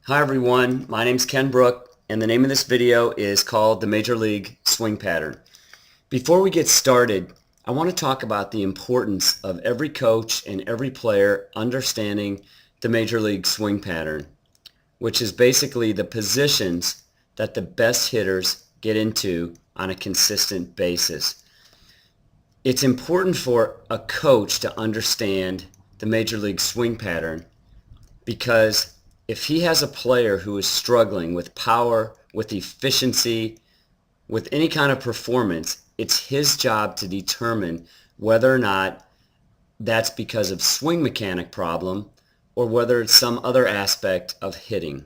Hi everyone, my name's Ken Brook and the name of this video is called the Major League Swing Pattern. Before we get started, I want to talk about the importance of every coach and every player understanding the Major League Swing Pattern, which is basically the positions that the best hitters get into on a consistent basis. It's important for a coach to understand the Major League Swing Pattern because if he has a player who is struggling with power, with efficiency, with any kind of performance, it's his job to determine whether or not that's because of swing mechanic problem or whether it's some other aspect of hitting.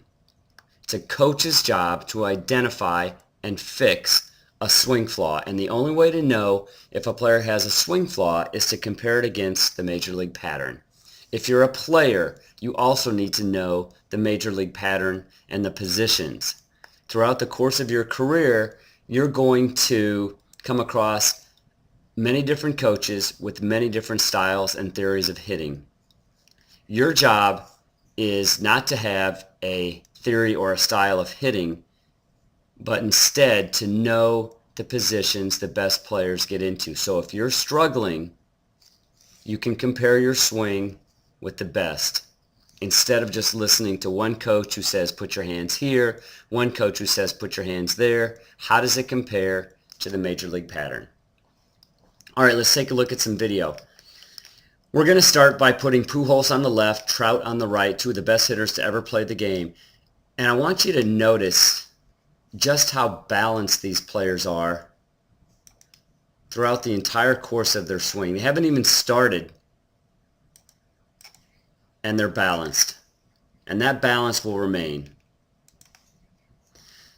It's a coach's job to identify and fix a swing flaw, and the only way to know if a player has a swing flaw is to compare it against the Major League Pattern. If you're a player, you also need to know the Major League Pattern and the positions. Throughout the course of your career, you're going to come across many different coaches with many different styles and theories of hitting. Your job is not to have a theory or a style of hitting, but instead to know the positions the best players get into. So if you're struggling, you can compare your swing with the best instead of just listening to one coach who says put your hands here, one coach who says put your hands there. How does it compare to the Major League Pattern? All right, let's take a look at some video. We're going to start by putting Pujols on the left, Trout on the right, two of the best hitters to ever play the game. And I want you to notice just how balanced these players are throughout the entire course of their swing. They haven't even started, and they're balanced. And that balance will remain.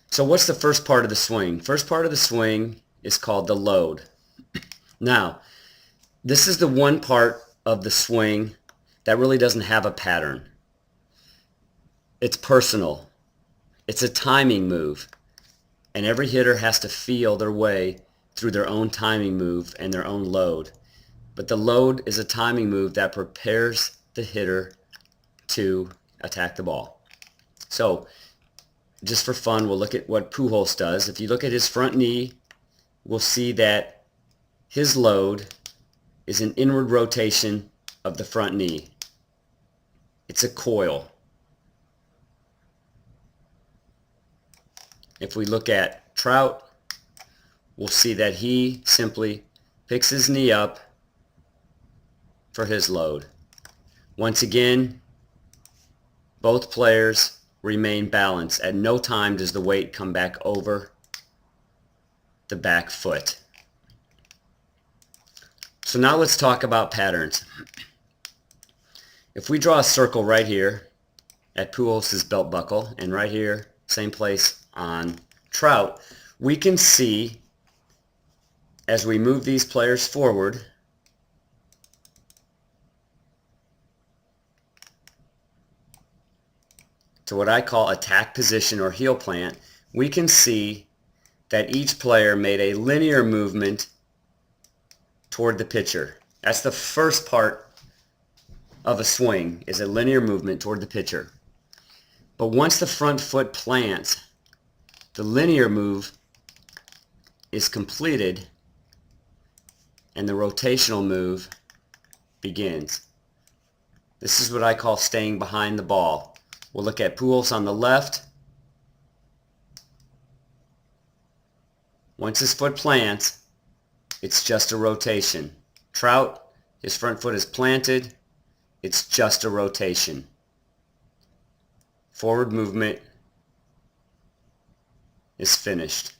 So what's the first part of the swing? First part of the swing is called the load. Now, this is the one part of the swing that really doesn't have a pattern. It's personal. It's a timing move. And every hitter has to feel their way through their own timing move and their own load. But the load is a timing move that prepares the hitter to attack the ball. So just for fun, we'll look at what Pujols does. If you look at his front knee, we'll see that his load is an inward rotation of the front knee. It's a coil. If we look at Trout, we'll see that he simply picks his knee up for his load. Once again, both players remain balanced. At no time does the weight come back over the back foot. So now let's talk about patterns. If we draw a circle right here at Pujols' belt buckle and right here, same place on Trout, we can see as we move these players forward to what I call attack position or heel plant, we can see that each player made a linear movement toward the pitcher. That's the first part of a swing, is a linear movement toward the pitcher. But once the front foot plants, the linear move is completed and the rotational move begins. This is what I call staying behind the ball. We'll look at Pujols on the left. Once his foot plants, it's just a rotation. Trout, his front foot is planted. It's just a rotation. Forward movement is finished.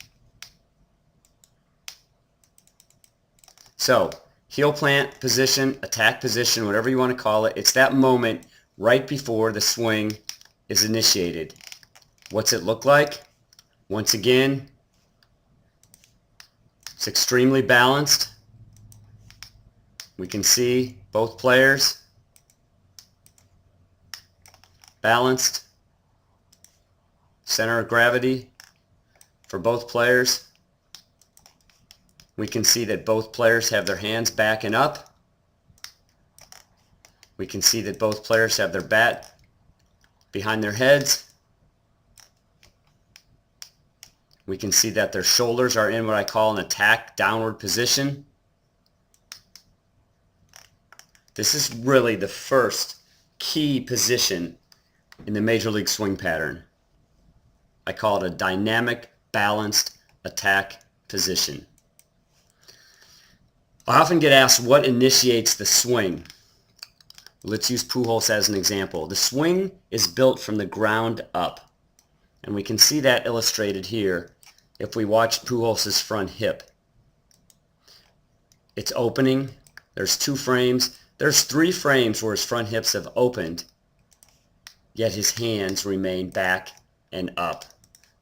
So, heel plant position, attack position, whatever you want to call it, it's that moment right before the swing is initiated. What's it look like? Once again, it's extremely balanced. We can see both players balanced. Center of gravity for both players. We can see that both players have their hands backing up. We can see that both players have their bat behind their heads. We can see that their shoulders are in what I call an attack downward position. This is really the first key position in the Major League swing pattern. I call it a dynamic, balanced attack position. I often get asked what initiates the swing. Let's use Pujols as an example. The swing is built from the ground up, and we can see that illustrated here if we watch Pujols' front hip. It's opening. There's 2 frames. There's 3 frames where his front hips have opened, yet his hands remain back and up.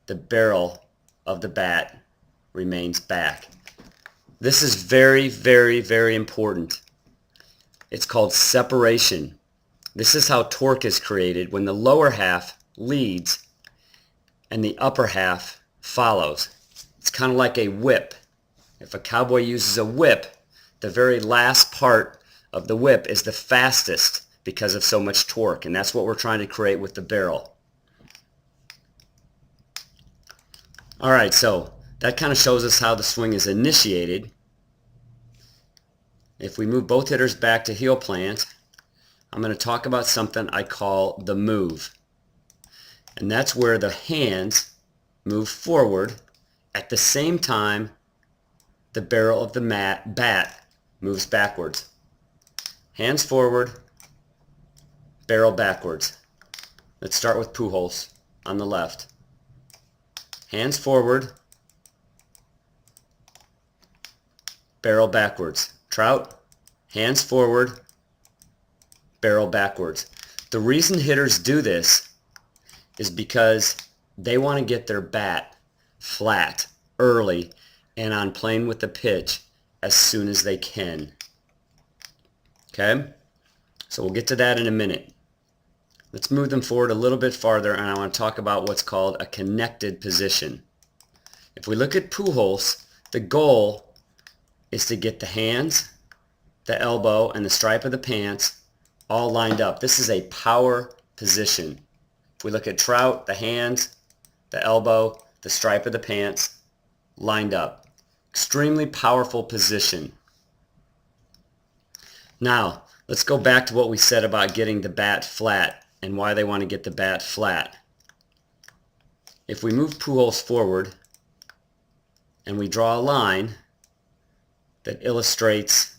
The barrel of the bat remains back. This is very, very, very important. It's called separation. This is how torque is created when the lower half leads and the upper half follows. It's kind of like a whip. If a cowboy uses a whip, the very last part of the whip is the fastest because of so much torque, and that's what we're trying to create with the barrel. All right, so that kind of shows us how the swing is initiated. If we move both hitters back to heel plant, I'm going to talk about something I call the move. And that's where the hands move forward at the same time the barrel of the bat moves backwards. Hands forward, barrel backwards. Let's start with Pujols on the left. Hands forward, barrel backwards. Trout, hands forward, barrel backwards. The reason hitters do this is because they want to get their bat flat early and on plane with the pitch as soon as they can. Okay? So we'll get to that in a minute. Let's move them forward a little bit farther, and I want to talk about what's called a connected position. If we look at Pujols, the goal is to get the hands, the elbow, and the stripe of the pants all lined up. This is a power position. If we look at Trout, the hands, the elbow, the stripe of the pants lined up. Extremely powerful position. Now, let's go back to what we said about getting the bat flat and why they want to get the bat flat. If we move Pujols forward and we draw a line that illustrates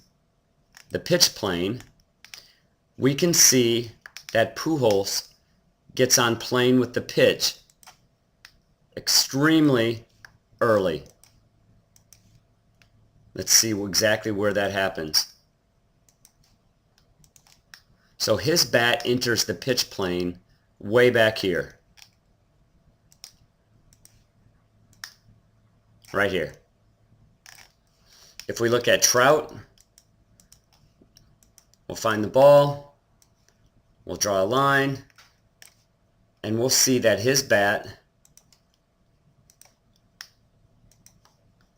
the pitch plane, we can see that Pujols gets on plane with the pitch extremely early. Let's see exactly where that happens. So his bat enters the pitch plane way back here. Right here. If we look at Trout, we'll find the ball, we'll draw a line, and we'll see that his bat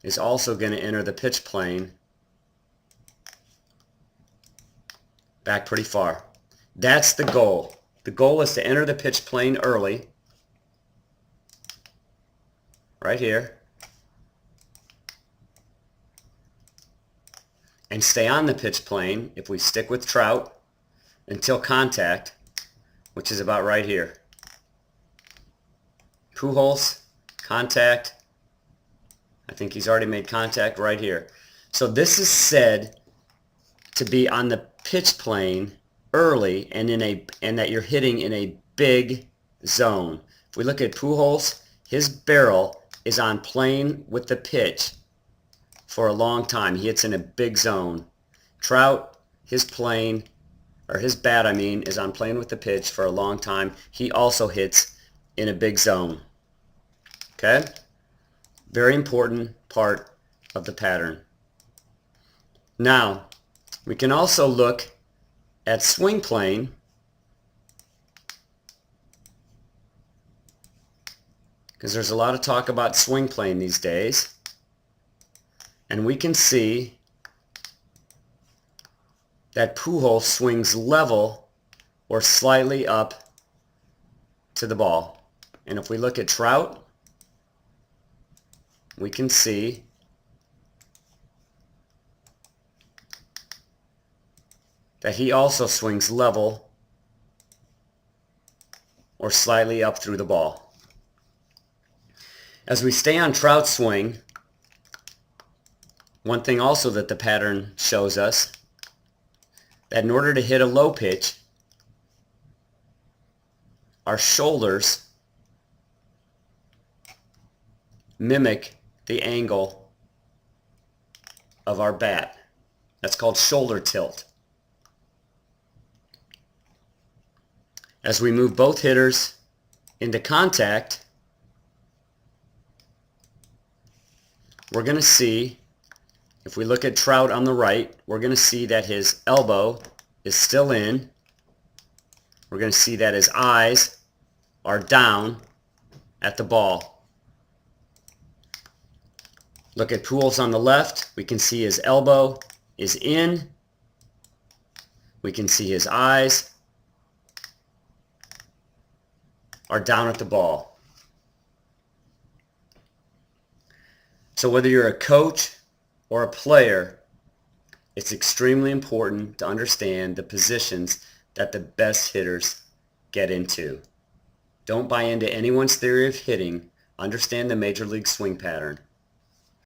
is also going to enter the pitch plane back pretty far. That's the goal. The goal is to enter the pitch plane early, right here, and stay on the pitch plane, if we stick with Trout, until contact, which is about right here. Pujols, contact. I think he's already made contact right here. So this is said to be on the pitch plane early and that you're hitting in a big zone. If we look at Pujols, his barrel is on plane with the pitch for a long time. He hits in a big zone. Trout, his plane, or his bat, I mean, is on plane with the pitch for a long time. He also hits in a big zone. Okay? Very important part of the pattern. Now, we can also look at swing plane because there's a lot of talk about swing plane these days, and we can see that Pujols swings level or slightly up to the ball. And if we look at Trout, we can see that he also swings level or slightly up through the ball. As we stay on Trout's swing, one thing also that the pattern shows us, that in order to hit a low pitch, our shoulders mimic the angle of our bat. That's called shoulder tilt. As we move both hitters into contact, we're going to see, if we look at Trout on the right, we're going to see that his elbow is still in. We're going to see that his eyes are down at the ball. Look at Pujols on the left. We can see his elbow is in. We can see his eyes are down at the ball. So whether you're a coach or a player, it's extremely important to understand the positions that the best hitters get into. Don't buy into anyone's theory of hitting. Understand the Major League swing pattern.